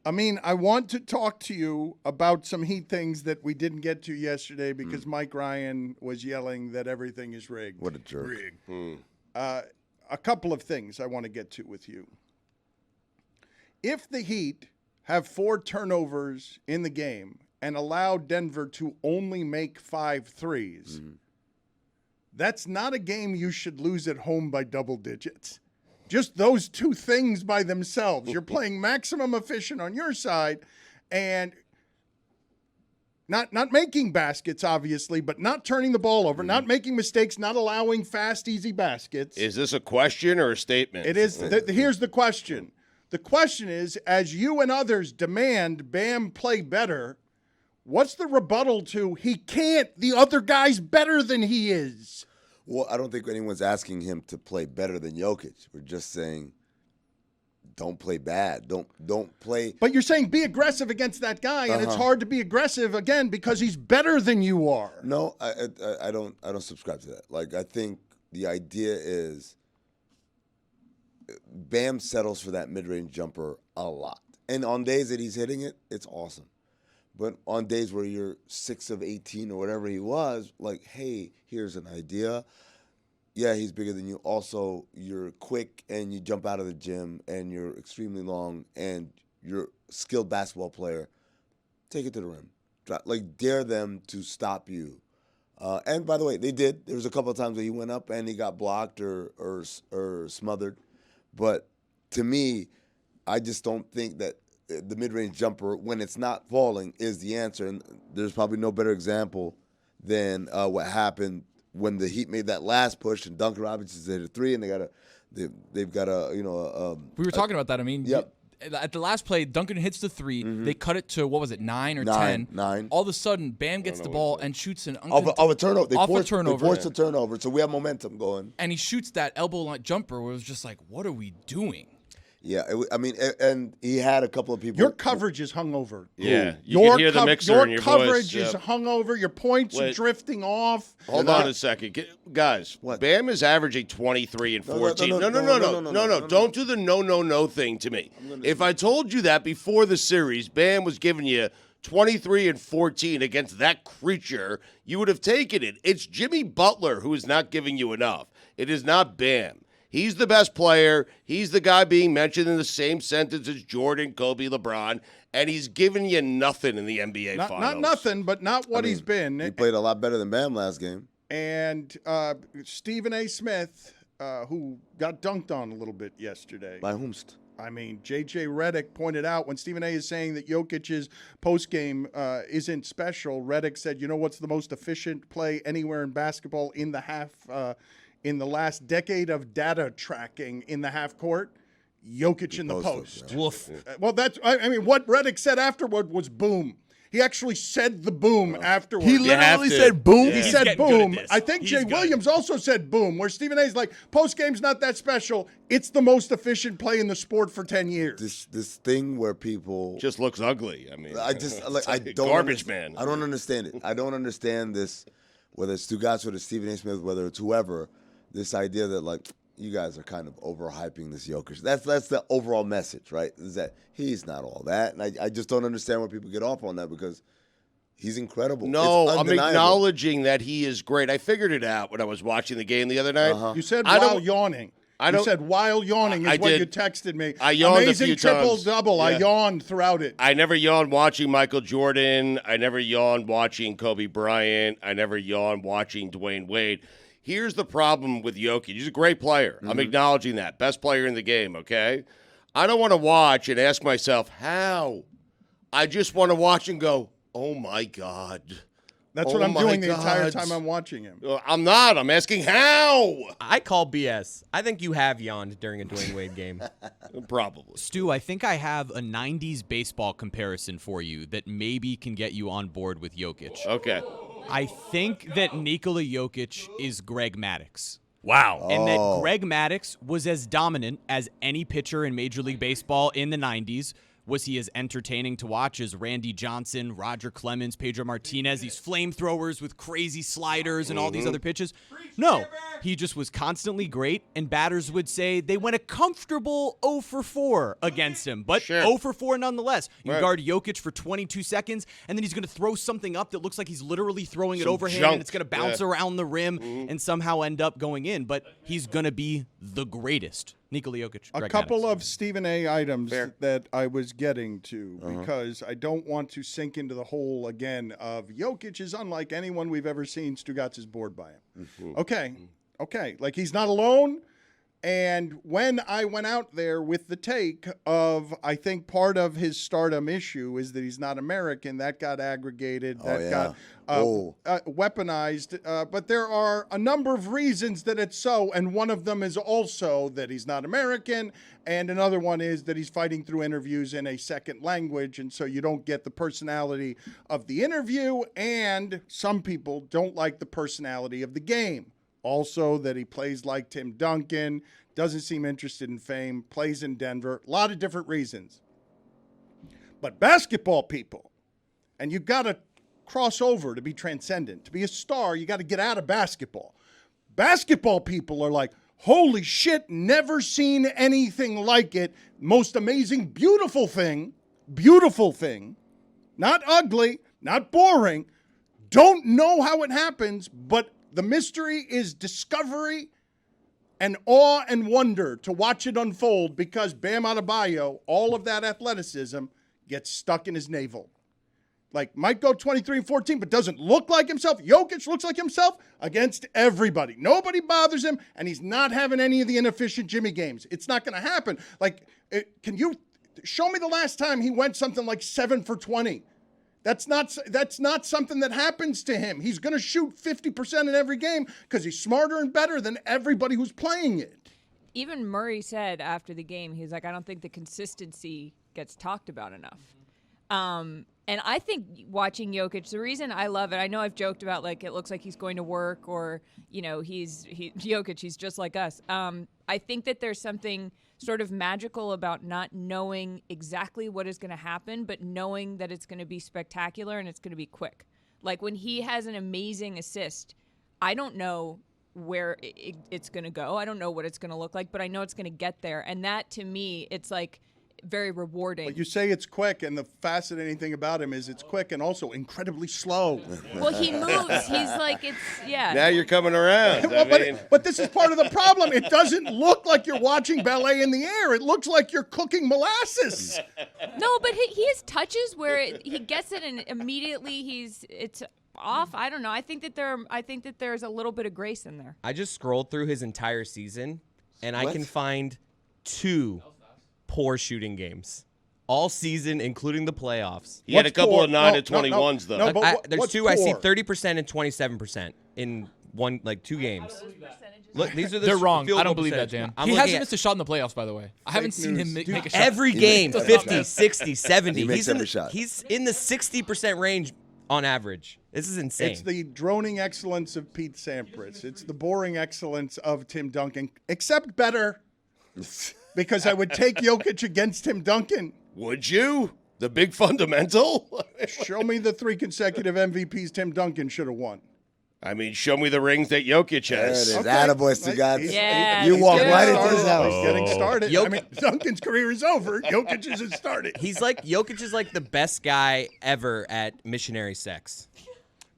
I mean, I want to talk to you about some Heat things that we didn't get to yesterday because Mike Ryan was yelling that everything is rigged. What a jerk. Rigged. A couple of things I want to get to with you. If the Heat have 4 turnovers in the game and allow Denver to only make 5 threes, that's not a game you should lose at home by double digits. Just those 2 things by themselves. You're playing maximum efficient on your side and not making baskets, obviously, but not turning the ball over, not making mistakes, not allowing fast, easy baskets. Is this a question or a statement? It is. Here's the question. The question is, as you and others demand Bam play better, what's the rebuttal to he can't? The other guy's better than he is. Well, I don't think anyone's asking him to play better than Jokic. We're just saying don't play bad. Don't play. But you're saying be aggressive against that guy, and it's hard to be aggressive again because he's better than you are. No, I don't subscribe to that. Like, I think the idea is Bam settles for that mid-range jumper a lot. And on days that he's hitting it, it's awesome. But on days where you're 6 of 18 or whatever he was, like, hey, here's an idea. Yeah, he's bigger than you. Also, you're quick and you jump out of the gym and you're extremely long and you're a skilled basketball player. Take it to the rim. Dare them to stop you. And by the way, they did. There was a couple of times where he went up and he got blocked or smothered. But to me, I just don't think that the mid-range jumper, when it's not falling, is the answer. And there's probably no better example than what happened when the Heat made that last push and Duncan Robinson hit a 3, and they've got a we were talking about that. I mean, yep. At the last play, Duncan hits the 3. They cut it to, what was it, 9 or 9, 10? 9. All of a sudden, Bam gets the ball and shoots an off a turnover. They forced turnover. a turnover, so we have momentum going. And he shoots that elbow line jumper where it was just like, what are we doing? Yeah, and he had a couple of people. Your coverage is hungover. Yeah, you can hear the mixer in your coverage voice. is hungover. Your points are drifting off. Hold on a second. Guys, what? Bam is averaging 23 and 14. No. Don't do the no thing to me. If I told you that before the series, Bam was giving you 23 and 14 against that creature, you would have taken it. It's Jimmy Butler who is not giving you enough. It is not Bam. He's the best player. He's the guy being mentioned in the same sentence as Jordan, Kobe, LeBron, and he's giving you nothing in the NBA Finals. Not nothing, but not what he's been. He played a lot better than Bam last game. And Stephen A. Smith, who got dunked on a little bit yesterday. By whomst? I mean, J.J. Redick pointed out when Stephen A. is saying that Jokic's postgame isn't special, Redick said, you know what's the most efficient play anywhere in basketball in the last decade of data tracking in the half court? Jokic in the post. Woof. Well, what Redick said afterward was boom. He actually said the boom afterwards. He literally said boom. Yeah. He said boom. I think Jay Williams also said boom, where Stephen A's like, post-game's not that special. It's the most efficient play in the sport for 10 years. This thing where people... just looks ugly. I mean, I don't garbage man. I don't understand it. I don't understand this, whether it's Stugotz, whether it's Stephen A. Smith, whether it's whoever, this idea that, like, you guys are kind of overhyping this Jokic. That's the overall message, right? Is that he's not all that. And I just don't understand where people get off on that because he's incredible. No, I'm acknowledging that he is great. I figured it out when I was watching the game the other night. You said while yawning. You said while yawning is what you texted me. I yawned Amazing a few triple-double. times. I yawned throughout it. I never yawned watching Michael Jordan. I never yawned watching Kobe Bryant. I never yawned watching Dwayne Wade. Here's the problem with Jokic. He's a great player. Mm-hmm. I'm acknowledging that. Best player in the game, okay? I don't want to watch and ask myself, how? I just want to watch and go, oh, my God. That's what I'm doing the entire time I'm watching him. I'm not. I'm asking how. I call BS. I think you have yawned during a Dwayne Wade game. Probably. Stu, I think I have a 90s baseball comparison for you that maybe can get you on board with Jokic. Okay. I think that Nikola Jokic is Greg Maddux. Wow. And that Greg Maddux was as dominant as any pitcher in Major League Baseball in the 90s was he as entertaining to watch as Randy Johnson, Roger Clemens, Pedro Martinez, these flamethrowers with crazy sliders and all these other pitches? No, he just was constantly great, and batters would say they went a comfortable 0 for 4 against him, but 0 for 4 nonetheless. You guard Jokic for 22 seconds, and then he's going to throw something up that looks like he's literally throwing it overhand, and it's going to bounce around the rim and somehow end up going in, but he's going to be the greatest. Nikola Jokic. A couple of Stephen A. items that I was getting to because I don't want to sink into the hole again of Jokic is unlike anyone we've ever seen. Stugotz is bored by him. Okay. Like, he's not alone. And when I went out there with the take of, I think part of his stardom issue is that he's not American, that got aggregated, got weaponized. But there are a number of reasons that it's so, and one of them is also that he's not American, and another one is that he's fighting through interviews in a second language, and so you don't get the personality of the interview, and some people don't like the personality of the game. Also, that he plays like Tim Duncan, doesn't seem interested in fame, plays in Denver, a lot of different reasons. But basketball people, and you've got to cross over to be transcendent. To be a star, you got to get out of basketball. Basketball people are like, holy shit, never seen anything like it. Most amazing, beautiful thing, not ugly, not boring. Don't know how it happens, but the mystery is discovery and awe and wonder to watch it unfold because Bam Adebayo, all of that athleticism, gets stuck in his navel. Like, might go 23 and 14, but doesn't look like himself. Jokic looks like himself against everybody. Nobody bothers him, and he's not having any of the inefficient Jimmy games. It's not going to happen. Like, can you show me the last time he went something like 7 for 20? That's not something that happens to him. He's going to shoot 50% in every game because he's smarter and better than everybody who's playing it. Even Murray said after the game, he's like, I don't think the consistency gets talked about enough. And I think watching Jokic, the reason I love it, I know I've joked about, like, it looks like he's going to work or, you know, Jokic, he's just like us. I think that there's something sort of magical about not knowing exactly what is going to happen, but knowing that it's going to be spectacular and it's going to be quick. Like, when he has an amazing assist, I don't know where it's going to go. I don't know what it's going to look like, but I know it's going to get there. And that, to me, it's like very rewarding. But you say it's quick, and the fascinating thing about him is it's quick and also incredibly slow. Well, he moves. He's like, Now you're coming around. But this is part of the problem. It doesn't look like you're watching ballet in the air. It looks like you're cooking molasses. No, but he has touches where he gets it and immediately it's off. I don't know. I think that there's a little bit of grace in there. I just scrolled through his entire season, and I can find 2 poor shooting games all season, including the playoffs. He had a couple of 9 to 21s, though. No, but there's 2. poor? I see 30% and 27% in 2 games. Look, these are the They're wrong. field I don't goal believe that, percentage. Dan. He hasn't missed a shot in the playoffs, by the way. I haven't seen him make a shot. Every game, 50, 60, 70. He makes every shot. He's in the 60% range on average. This is insane. It's the droning excellence of Pete Sampras. It's the boring excellence of Tim Duncan, except better, because I would take Jokic against Tim Duncan. Would you? The big fundamental? Show me the 3 consecutive MVPs Tim Duncan should have won. I mean, show me the rings that Jokic There it has. is. Okay. Attaboy, Stugotz. Yeah, You he's walk getting right into started. his house. He's getting started. Jokic- I mean, Duncan's career is over. Jokic isn't started. Jokic is like the best guy ever at missionary sex.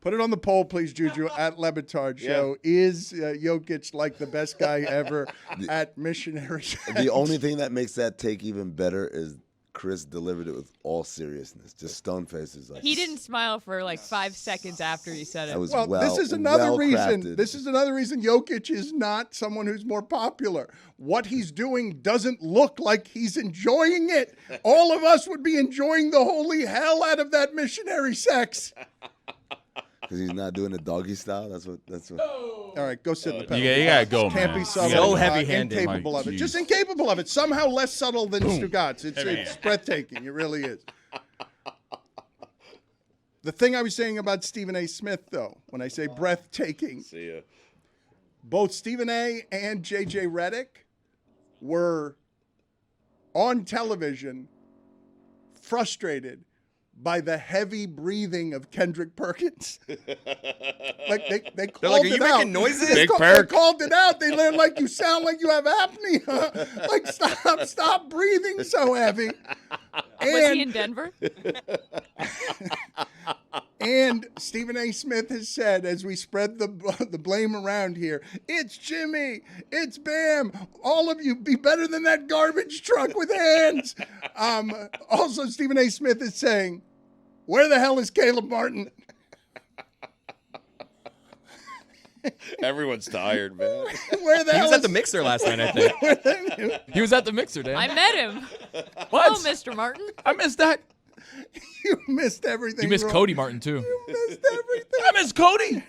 Put it on the poll, please, Juju, at Le Batard Show. Is Jokic like the best guy ever at missionary sex? The only thing that makes that take even better is Chris delivered it with all seriousness, just stone faces. Like, He didn't smile for like 5 seconds after he said it. that was Well, well, this is another reason. crafted. This is another reason Jokic is not someone who's more popular. What he's doing doesn't look like he's enjoying it. All of us would be enjoying the holy hell out of that missionary sex. Because he's not doing the doggy style. That's what. All right, go sit in the pedal. You gotta go, Can't man. be subtle. So heavy-handed. Incapable My of it. geez. Just incapable of it. Somehow less subtle than Stugotz. It's breathtaking. It really is. The thing I was saying about Stephen A. Smith, though, when I say breathtaking, See ya. both Stephen A. and J.J. Redick were on television frustrated by the heavy breathing of Kendrick Perkins. Like they called like, "Are it you out. making noises?" They Big Perk. called it out. They learned like you sound like you have apnea. Like stop breathing so heavy. Was he in Denver? And Stephen A. Smith has said, as we spread the blame around here, it's Jimmy, it's Bam. All of you be better than that garbage truck with hands. Also, Stephen A. Smith is saying, where the hell is Caleb Martin? Everyone's tired, man. Where the He hell was at is the mixer last night, I think. He was at the mixer, Dan. I met him. What? Oh, Mr. Martin. I missed that. You missed everything. You missed wrong. Cody Martin, too. You missed everything. I miss Cody.